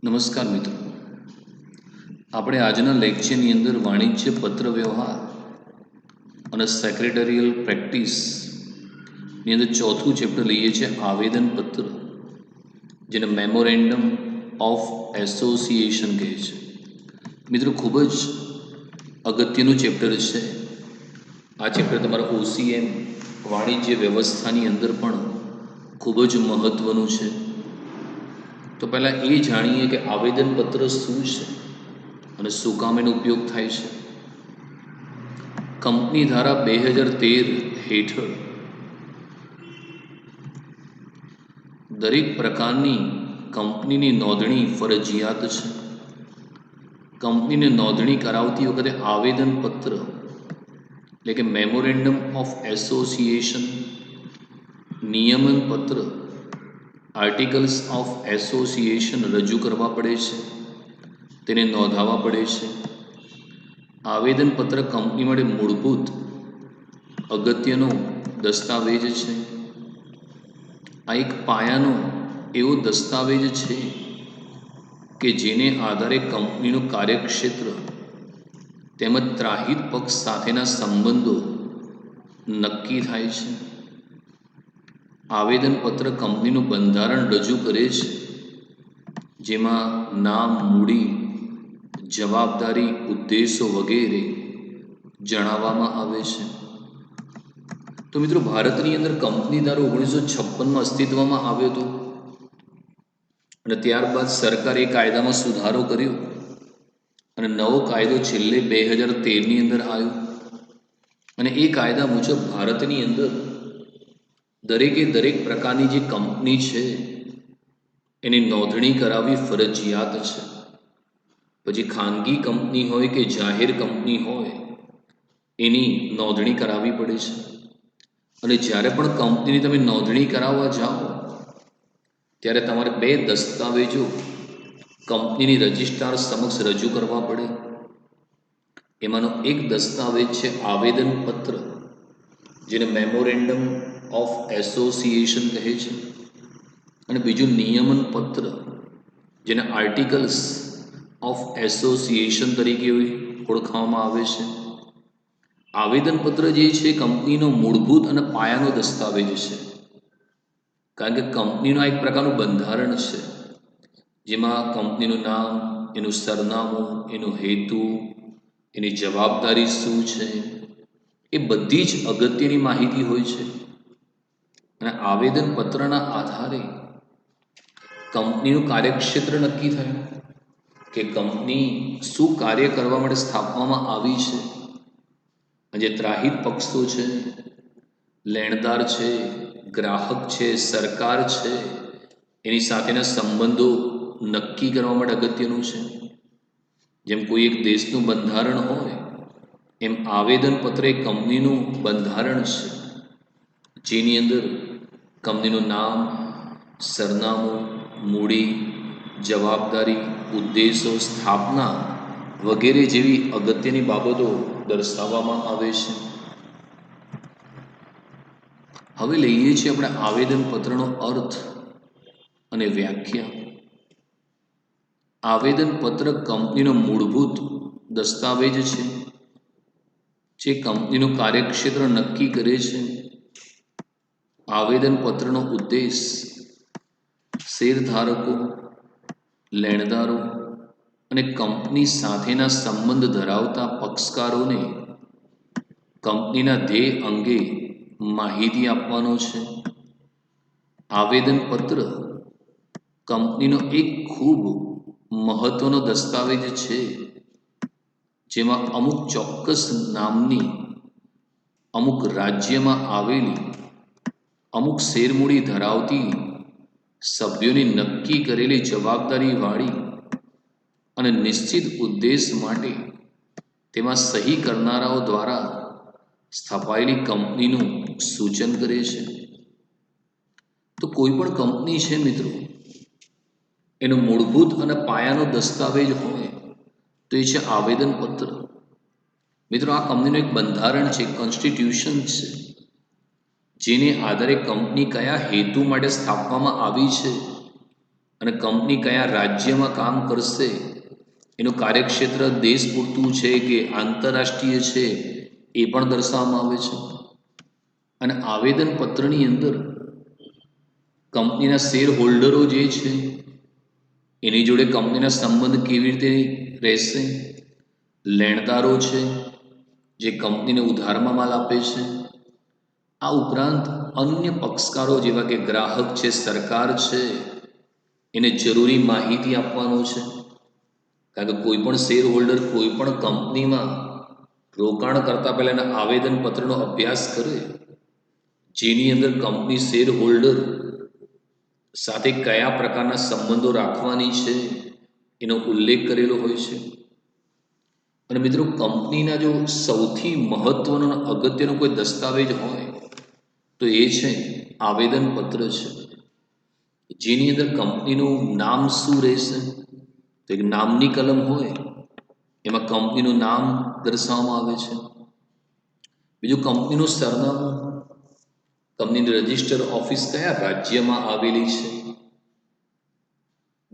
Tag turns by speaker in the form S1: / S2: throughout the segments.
S1: નમસ્કાર મિત્રો, આપણે આજના લેક્ચરની અંદર વાણિજ્ય પત્ર વ્યવહાર અને સેક્રેટરીયલ પ્રેક્ટિસની અંદર ચોથું ચેપ્ટર લઈએ છીએ આવેદન પત્ર, જેને મેમોરેન્ડમ ઓફ એસોસિએશન કહે છે. મિત્રો, ખૂબ જ અગત્યનું ચેપ્ટર છે. આ ચેપ્ટર તમારા OCM વાણિજ્ય વ્યવસ્થાની અંદર પણ ખૂબ જ મહત્ત્વનું છે. તો પહેલાં એ જાણીએ કે આવેદનપત્ર શું છે અને શું કામ એનો ઉપયોગ થાય છે. કંપની ધારા 2013 હેઠળ દરેક પ્રકારની કંપનીની નોંધણી ફરજિયાત છે. કંપનીને નોંધણી કરાવતી વખતે આવેદનપત્ર એટલે કે મેમોરેન્ડમ ઓફ એસોસિએશન, નિયમન પત્ર, આર્ટિકલ્સ ઓફ એસોસિએશન રજૂ કરવા પડે છે, તેને નોંધાવવા પડે છે. આવેદનપત્ર કંપની માટે મૂળભૂત અગત્યનો દસ્તાવેજ છે. આ એક પાયાનો એવો દસ્તાવેજ છે કે જેને આધારે કંપનીનું કાર્યક્ષેત્ર તેમજ ત્રાહિત પક્ષ સાથેના સંબંધો નક્કી થાય છે. આવેદનપત્ર કંપનીનું બંધારણ રજૂ કરે છે, જેમાં નામ, મૂડી, જવાબદારી, ઉદ્દેશો વગેરે જણાવવામાં આવે છે. તો મિત્રો, ભારતની અંદર કંપની ધારો 1956માં અસ્તિત્વમાં આવ્યો હતો અને ત્યારબાદ સરકારે એ કાયદામાં સુધારો કર્યો અને નવો કાયદો છેલ્લે 2013ની અંદર આવ્યો. અને એ કાયદા મુજબ ભારતની અંદર દરેક પ્રકારની જે કંપની છે એની નોંધણી કરાવવી ફરજિયાત છે. પછી ખાનગી કંપની હોય કે જાહેર કંપની હોય, એની નોંધણી કરાવવી પડે છે. અને જ્યારે પણ કંપનીની તમે નોંધણી કરાવવા જાઓ ત્યારે તમારે 2 દસ્તાવેજો કંપનીની રજિસ્ટ્રાર સમક્ષ રજૂ કરવા પડે. એમાંનો એક દસ્તાવેજ છે આવેદનપત્ર, જેને મેમોરેન્ડમ ઓફ એસોસિએશન કહે છે, અને બીજું નિયમન પત્ર, જેને આર્ટિકલ્સ ઓફ એસોસિએશન તરીકે ઓળખવામાં આવે છે. આવેદનપત્ર જે છે કંપનીનો મૂળભૂત અને પાયાનો દસ્તાવેજ છે, કારણ કે કંપનીનું આ એક પ્રકારનું બંધારણ છે, જેમાં કંપનીનું નામ, એનું સરનામું, એનો હેતુ, એની જવાબદારી શું છે, એ બધી જ અગત્યની માહિતી હોય છે. અને આવેદનપત્રના આધારે કંપનીનું કાર્યક્ષેત્ર નક્કી થાય કે કંપની શું કાર્ય કરવા માટે સ્થાપવામાં આવી છે. જે ત્રાહિત પક્ષો છે, લેણદાર છે, ગ્રાહક છે, સરકાર છે, એની સાથેના સંબંધો નક્કી કરવા માટે અગત્યનું છે. જેમ કોઈ એક દેશનું બંધારણ હોય, એમ આવેદનપત્ર એ કંપનીનું બંધારણ છે, જેની અંદર કંપનીનું નામ, સરનામું, મૂડી, જવાબદારી, ઉદ્દેશો, સ્થાપના વગેરે જેવી અગત્યની બાબતો દર્શાવવામાં આવે છે. હવે લઈએ છીએ આપણે આવેદનપત્રનો અર્થ અને વ્યાખ્યા. આવેદનપત્ર કંપનીનો મૂળભૂત દસ્તાવેજ છે, જે કંપનીનું કાર્યક્ષેત્ર નક્કી કરે છે. આવેદનપત્રનો ઉદ્દેશ શેરધારકો, લેણદારો અને કંપની સાથેના સંબંધ ધરાવતા પક્ષકારોને કંપનીના ધ્યેય અંગે માહિતી આપવાનો છે. આવેદનપત્ર કંપનીનો એક ખૂબ મહત્વનો દસ્તાવેજ છે, જેમાં અમુક ચોક્કસ નામની, અમુક રાજ્યમાં આવેલી, અમુક શેરમૂડી ધરાવતી સભ્યોની નક્કી કરેલી જવાબદારીવાળી અને નિશ્ચિત ઉદ્દેશ માટે તેમાં સહી કરનારાઓ દ્વારા સ્થાપાયેલી કંપનીનું સૂચન કરે છે. તો કોઈ પણ કંપની છે મિત્રો, એનો મૂળભૂત અને પાયાનો દસ્તાવેજ હોય તો એ છે આવેદનપત્ર. મિત્રો, આ કંપનીનું એક બંધારણ છે, કોન્સ્ટિટ્યુશન છે, જેને આધારે કંપની કયા હેતુ માટે સ્થાપવામાં આવી છે અને કંપની કયા રાજ્યમાં કામ કરશે, એનું કાર્યક્ષેત્ર દેશ પૂરતું છે કે આંતરરાષ્ટ્રીય છે એ પણ દર્શાવવામાં આવે છે. અને આવેદનપત્રની અંદર કંપનીના શેર હોલ્ડરો જે છે એની જોડે કંપનીના સંબંધ કેવી રીતે રહેશે, લેણદારો છે જે કંપનીને ઉધારમાં માલ આપે છે, આ ઉપરાંત અન્ય પક્ષકારો જેવા કે ગ્રાહક છે, સરકાર છે, એને જરૂરી માહિતી આપવાનો છે. કારણ કે કોઈ પણ શેર હોલ્ડર કોઈ પણ કંપનીમાં રોકાણ કરતા પહેલા એના આવેદનપત્રનો અભ્યાસ કરે, જેની અંદર કંપની શેર હોલ્ડર સાથે કયા પ્રકારના સંબંધો રાખવાની છે એનો ઉલ્લેખ કરેલો હોય છે. અને મિત્રો, કંપનીના જો સૌથી મહત્વનો અગત્યનો કોઈ દસ્તાવેજ હોય તો એ છે આવેદનપત્ર છે, જેની અંદર કંપનીનું નામ શું રહેશે, તો એક નામની કલમ હોય એમાં કંપનીનું નામ દર્શાવવામાં આવે છે. બીજું કંપનીનું સરનામું, કંપનીની રજિસ્ટર ઓફિસ કયા રાજ્યમાં આવેલી છે.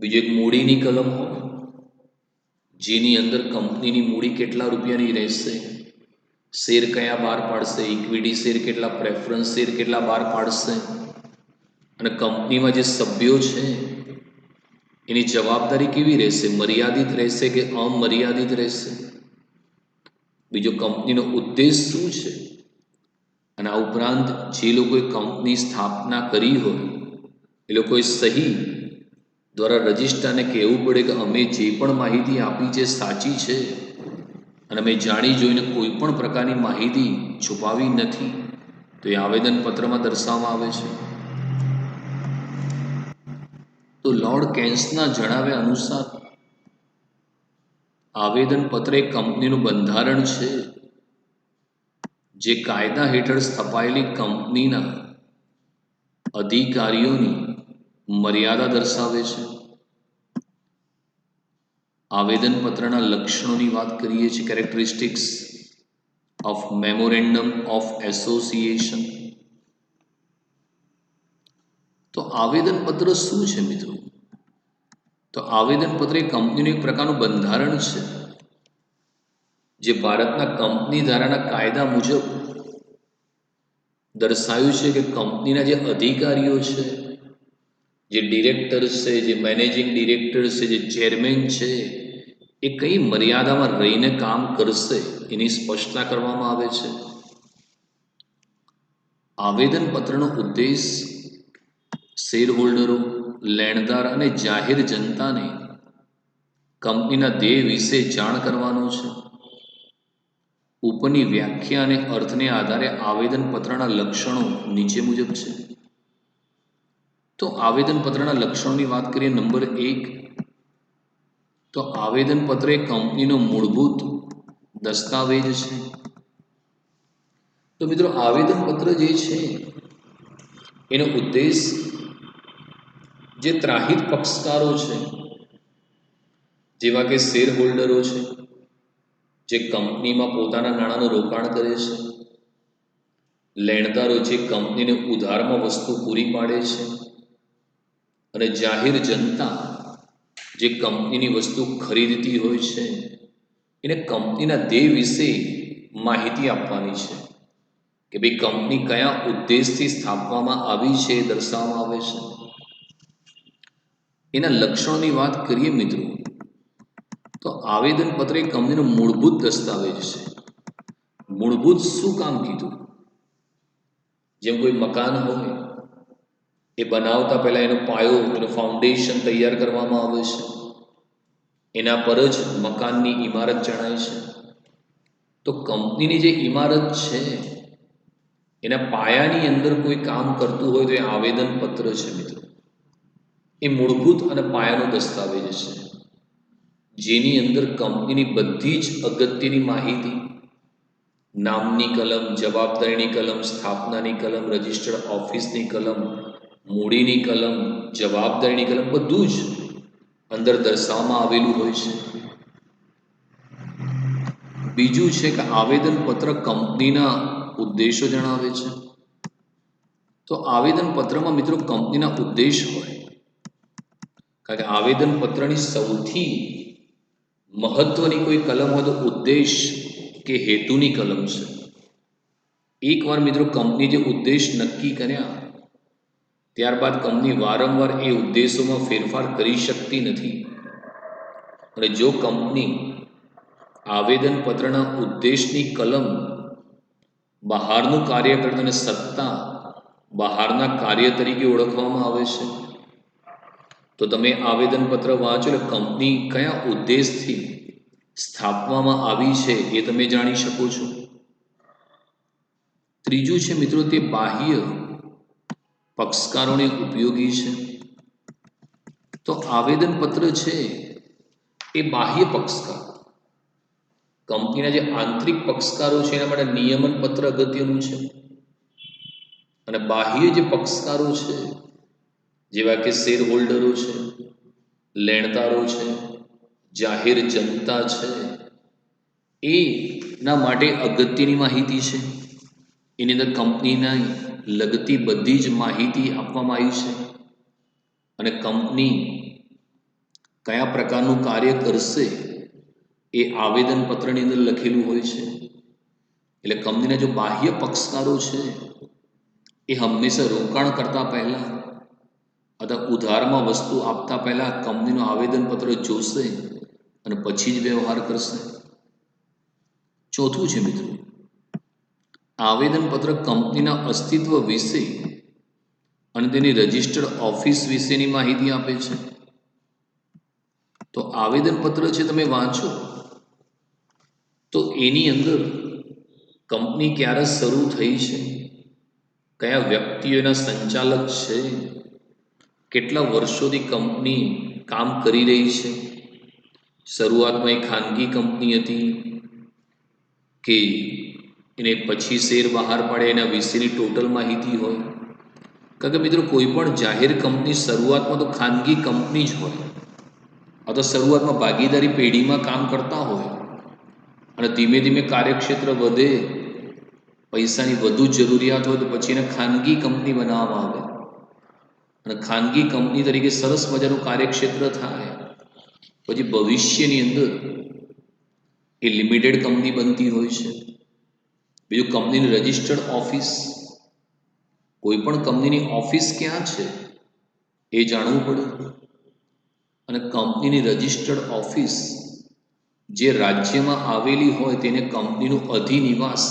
S1: બીજું એક મૂડીની કલમ હોય જેની અંદર કંપનીની મૂડી કેટલા રૂપિયાની રહેશે, શેર કયા બહાર પાડશે, ઇક્વિટી શેર કેટલા, પ્રેફરન્સ શેર કેટલા બહાર પાડશે, અને કંપનીમાં જે સભ્યો છે એની જવાબદારી કેવી રહેશે, મર્યાદિત રહેશે કે અમર્યાદિત રહેશે. બીજો કંપનીનો ઉદ્દેશ શું છે, અને આ ઉપરાંત જે લોકોએ કંપની સ્થાપના કરી હોય એ લોકોએ સહી દ્વારા રજિસ્ટ્રારને કહેવું પડે કે અમે જે પણ માહિતી આપી છે સાચી છે અને અમે જાણી જોઈને કોઈ પણ પ્રકારની માહિતી છુપાવી નથી, તો એ આવેદનપત્રમાં દર્શાવવામાં આવે છે. તો લોર્ડ કેન્સના જણાવ્યા અનુસાર આવેદનપત્ર એ કંપનીનું બંધારણ છે જે કાયદા હેઠળ સ્થપાયેલી કંપનીના અધિકારીઓની મર્યાદા દર્શાવે છે. આવેદનપત્રના લક્ષણોની વાત કરીએ છીએ, characteristics of memorandum of association. તો આવેદનપત્ર શું છે મિત્રો? તો આવેદનપત્ર એ કંપનીનું એક પ્રકારનું બંધારણ છે જે ભારતના કંપની ધારાના કાયદા મુજબ દર્શાવ્યું છે કે કંપનીના જે અધિકારીઓ છે, જે ડિરેક્ટર છે, જે મેનેજિંગ ડિરેક્ટર છે, જે ચેરમેન છે, એ કઈ મર્યાદામાં રહીને કામ કરશે એની સ્પષ્ટતા કરવામાં આવે છે. આવેદનપત્રનો ઉદ્દેશ શેર હોલ્ડરો, લેણદાર અને જાહેર જનતાને કંપનીના ધ્યેય વિશે જાણ કરવાનો છે. ઉપરની વ્યાખ્યા અને અર્થને આધારે આવેદનપત્રના લક્ષણો નીચે મુજબ છે. તો આવેદનપત્રના લક્ષણોની વાત કરીએ. નંબર 1, તો આવેદનપત્ર એ કંપનીનો મૂળભૂત દસ્તાવેજ છે. તો મિત્રો, આવેદનપત્ર જે છે એનો ઉદ્દેશ જે ત્રાહિત પક્ષકારો છે, જેવા કે શેર હોલ્ડરો છે, જે કંપનીમાં પોતાના નાણાંનું રોકાણ કરે છે, લેણદારો જે કંપનીને ઉધારમાં વસ્તુ પૂરી પાડે છે, અને જાહેર જનતા જે કંપનીની વસ્તુ ખરીદતી હોય છે, એને કંપનીના ધ્યેય વિશે માહિતી આપવાની છે કે ભાઈ કંપની કયા ઉદ્દેશથી સ્થાપવામાં આવી છે એ દર્શાવવામાં આવે છે. એના લક્ષણોની વાત કરીએ મિત્રો, તો આવેદનપત્ર એ કંપનીનો મૂળભૂત દસ્તાવેજ છે. મૂળભૂત શું કામ કીધું? જેમ કોઈ મકાન હોય, એ બનાવતા પહેલા એનો પાયો, એનો ફાઉન્ડેશન તૈયાર કરવામાં આવે છે. એના પર જ મકાનની ઇમારત જણાય છે. તો કંપનીની જે ઇમારત છે એના પાયાની અંદર કોઈ કામ કરતું હોય તો એ આવેદનપત્ર છે મિત્રો. એ મૂળભૂત અને પાયાનો દસ્તાવેજ છે જેની અંદર કંપનીની બધી જ અગત્યની માહિતી, નામની કલમ, જવાબદારીની કલમ, સ્થાપનાની કલમ, રજિસ્ટર્ડ ઓફિસની કલમ, મૂડીની કલમ, જવાબદારીની કલમ, બધું જ અંદર દર્શાવવામાં આવેલું હોય છે. બીજું છે કે આવેદનપત્ર કંપનીના ઉદ્દેશો જણાવે છે. તો આવેદનપત્રમાં મિત્રો કંપનીના ઉદ્દેશ હોય. કારણ કે આવેદનપત્રની સૌથી મહત્વની કોઈ કલમ હોય તો ઉદ્દેશ કે હેતુની કલમ છે. એકવાર મિત્રો કંપની જે ઉદ્દેશ નક્કી કર્યા ત્યારબાદ કંપની વારંવાર એ ઉદ્દેશોમાં ફેરફાર કરી શકતી નથી. અને જો કંપની આવેદનપત્રના ઉદ્દેશની કલમ બહારનું કાર્ય કરતા અને સત્તા બહારના કાર્ય તરીકે ઓળખવામાં આવે છે, તો તમે આવેદનપત્ર વાંચો એટલે કંપની કયા ઉદ્દેશથી સ્થાપવામાં આવી છે એ તમે જાણી શકો છો. ત્રીજું છે મિત્રો, તે બાહ્ય પક્ષકારોને ઉપયોગી છે. તો આવેદનપત્ર છે એ બાહ્ય પક્ષકાર, કંપનીના જે આંતરિક પક્ષકારો છે એના માટે નિયમન પત્ર અગત્યનું છે. અને બાહ્ય જે પક્ષકારો છે જેવા કે શેર હોલ્ડરો છે, લેણદારો છે, જાહેર જનતા છે, એના માટે અગત્યની માહિતી છે. એની અંદર કંપનીના લગતી બધી જ માહિતી આપવામાં આવી છે. અને કંપની કયા પ્રકારનું કાર્ય કરશે એ આવેદનપત્રની અંદર લખેલું હોય છે. એટલે કંપનીના જો બાહ્ય પક્ષકારો છે એ હંમેશા રોકાણ કરતા પહેલાં અથવા ઉધારમાં વસ્તુ આપતા પહેલાં કંપનીનું આવેદનપત્ર જોશે અને પછી જ વ્યવહાર કરશે. ચોથું છે મિત્રો, આવેદનપત્ર કંપનીના અસ્તિત્વ વિશે અને તેની રજિસ્ટર્ડ ઓફિસ વિશેની માહિતી આપે છે. તો આવેદનપત્ર છે તમે વાંચો તો એની અંદર કંપની ક્યારે શરૂ થઈ છે, કયા વ્યક્તિઓ એના સંચાલક છે, કેટલા વર્ષોથી કંપની કામ કરી રહી છે, શરૂઆતમાં એ ખાનગી કંપની હતી કે એને પછી શેર બહાર પાડે એના વિશેની ટોટલ માહિતી હોય. કારણ કે મિત્રો કોઈ પણ જાહેર કંપની શરૂઆતમાં તો ખાનગી કંપની જ હોય અથવા શરૂઆતમાં ભાગીદારી પેઢીમાં કામ કરતા હોય અને ધીમે ધીમે કાર્યક્ષેત્ર વધે, પૈસાની વધુ જરૂરિયાત હોય તો પછી એને ખાનગી કંપની બનાવવામાં આવે અને ખાનગી કંપની તરીકે સરસ મજાનું કાર્યક્ષેત્ર થાય. પછી ભવિષ્યની અંદર એ લિમિટેડ કંપની બનતી હોય છે. બીજું, કંપનીની રજિસ્ટર્ડ ઓફિસ, કોઈ પણ કંપનીની ઓફિસ ક્યાં છે એ જાણવું પડે. અને કંપનીની રજિસ્ટર્ડ ઓફિસ જે રાજ્યમાં આવેલી હોય તેને કંપનીનું અધિનિવાસ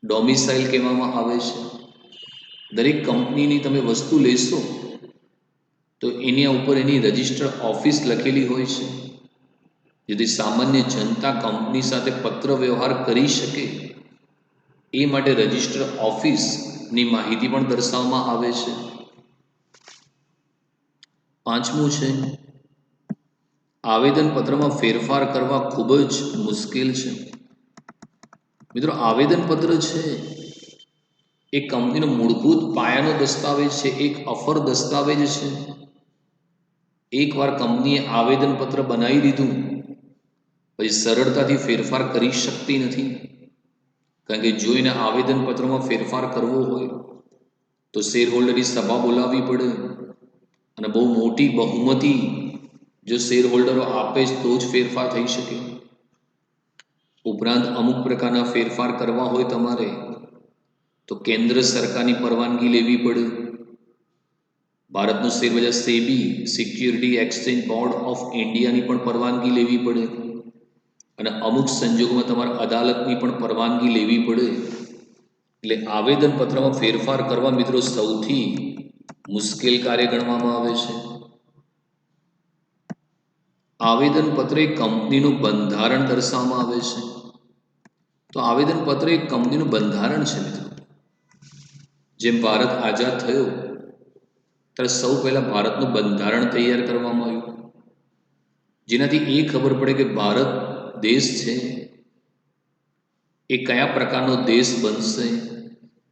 S1: ડોમિસાઇલ કહેવામાં આવે છે. દરેક કંપનીની તમે વસ્તુ લેશો તો એની ઉપર એની રજિસ્ટર્ડ ઓફિસ લખેલી હોય છે, જેથી સામાન્ય જનતા કંપની સાથે પત્ર વ્યવહાર કરી શકે એ માટે રજિસ્ટર્ડ ઓફિસની માહિતી પણ દર્શાવવામાં આવે છે. પાંચમું છે, આવેદનપત્રમાં ફેરફાર કરવા ખૂબ જ મુશ્કેલ છે. મિત્રો, આવેદનપત્ર છે એ કંપનીનો મૂળભૂત પાયાનો દસ્તાવેજ છે, એક અફર દસ્તાવેજ છે. એકવાર કંપનીએ આવેદનપત્ર બનાવી દીધું પછી સરળતાથી ફેરફાર કરી શકતી નથી. કારણ કે જો એને આવેદનપત્રમાં ફેરફાર કરવો હોય તો શેર હોલ્ડરની સભા બોલાવવી પડે અને બહુ મોટી બહુમતી જો શેર હોલ્ડરો આપે જ તો જ ફેરફાર થઈ શકે. ઉપરાંત અમુક પ્રકારના ફેરફાર કરવા હોય તમારે તો કેન્દ્ર સરકારની પરવાનગી લેવી પડે. ભારતનું શેરબજાર SEBI, security exchange board of ઇન્ડિયાની પણ પરવાનગી લેવી પડે અને અમુક સંજોગોમાં તમારે અદાલતની પણ પરવાનગી લેવી પડે. એટલે આવેદનપત્રમાં ફેરફાર કરવા મિત્રો સૌથી મુશ્કેલ કાર્ય ગણવામાં આવે છે. આવેદનપત્ર એ કંપનીનું બંધારણ દર્શાવવામાં આવે છે. તો આવેદનપત્ર એક કંપનીનું બંધારણ છે મિત્રો. જેમ ભારત આઝાદ થયો ત્યારે સૌ પહેલાં ભારતનું બંધારણ તૈયાર કરવામાં આવ્યું, જેનાથી એ ખબર પડે કે ભારત દેશ છે એ કયા પ્રકારનો દેશ બનશે,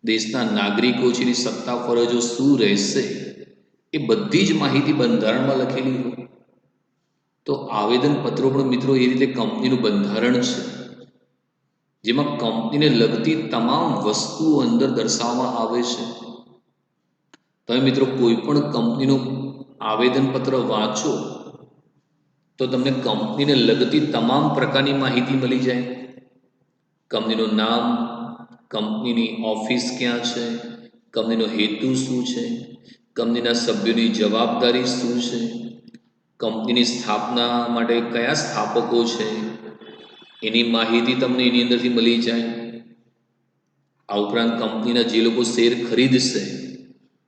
S1: દેશના નાગરિકો છે એની સત્તા ફરજો શું રહેશે, એ બધી જ માહિતી બંધારણમાં લખેલી હોય. તો આવેદનપત્રો પણ મિત્રો એ રીતે કંપનીનું બંધારણ છે, જેમાં કંપનીને લગતી તમામ વસ્તુઓ અંદર દર્શાવવામાં આવે છે. તમે મિત્રો કોઈ પણ કંપનીનું આવેદનપત્ર વાંચો તો તમને કંપનીને લગતી તમામ પ્રકારની માહિતી મળી જાય. કંપનીનું નામ, કંપનીની ઓફિસ ક્યાં છે, કંપનીનો હેતુ શું છે, કંપનીના સભ્યોની જવાબદારી શું છે, કંપનીની સ્થાપના માટે કયા સ્થાપકો છે, એની માહિતી તમને એની અંદરથી મળી જાય. આ ઉપરાંત કંપનીના જે લોકો શેર ખરીદશે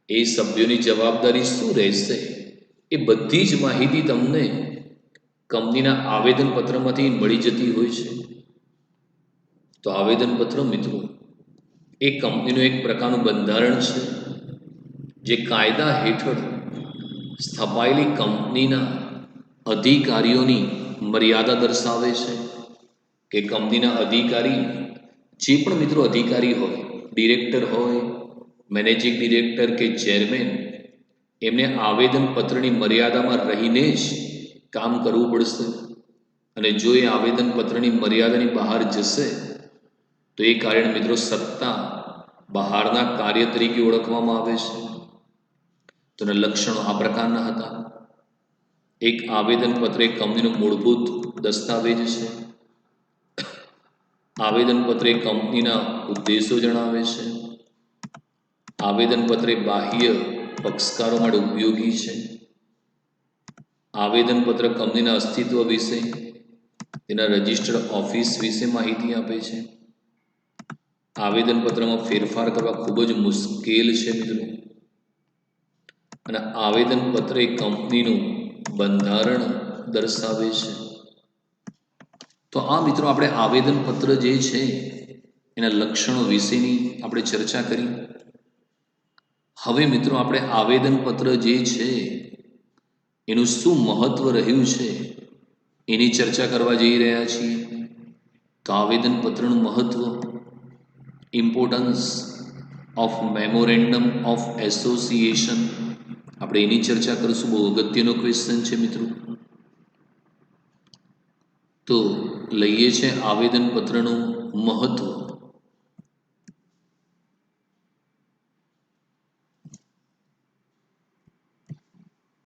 S1: એ સભ્યોની જવાબદારી શું રહેશે, એ બધી જ માહિતી તમને કંપનીના આવેદનપત્રમાંથી મળી જતી હોય છે. તો આવેદનપત્ર મિત્રો એ કંપનીનું એક પ્રકારનું બંધારણ છે, જે કાયદા હેઠળ સ્થપાયેલી કંપનીના અધિકારીઓની મર્યાદા દર્શાવે છે. કે કંપનીના અધિકારી, જે પણ મિત્રો અધિકારી હોય, ડિરેક્ટર હોય, મેનેજિંગ ડિરેક્ટર કે ચેરમેન, એમને આવેદનપત્રની મર્યાદામાં રહીને જ કામ કરવું પડશે. અને જો એ આવેદનપત્રની મર્યાદાની બહાર જશે તો એ કાર્યને મિત્રો સત્તા બહારના કાર્ય તરીકે ઓળખવામાં આવે છે. તો એના લક્ષણો આ પ્રકારના હતા. એક આવેદનપત્ર એ કંપનીનો મૂળભૂત દસ્તાવેજ છે. આવેદનપત્ર એ કંપનીના ઉદ્દેશો જણાવે છે. આવેદનપત્ર એ બાહ્ય પક્ષકારો માટે ઉપયોગી છે. આવેદનપત્ર કંપનીના અસ્તિત્વ વિશે, તેના રજિસ્ટર્ડ ઓફિસ વિશે માહિતી આપે છે. આવેદનપત્રમાં ફેરફાર કરવા ખૂબ જ મુશ્કેલ છે મિત્રો. અને આવેદનપત્ર એ કંપનીનું બંધારણ દર્શાવે છે. તો આ મિત્રો આપણે આવેદનપત્ર જે છે એના લક્ષણો વિશેની આપણે ચર્ચા કરી. હવે મિત્રો આપણે આવેદનપત્ર જે છે એનું શું મહત્વ રહ્યું છે એની ચર્ચા કરવા જઈ રહ્યા છીએ. તો આવેદનપત્રનું મહત્વ, importance of memorandum of association, આપણે એની ચર્ચા કરીશું. બહુ અગત્યનો ક્વેશ્ચન છે મિત્રો. તો લઈએ છે આવેદનપત્રનું મહત્વ.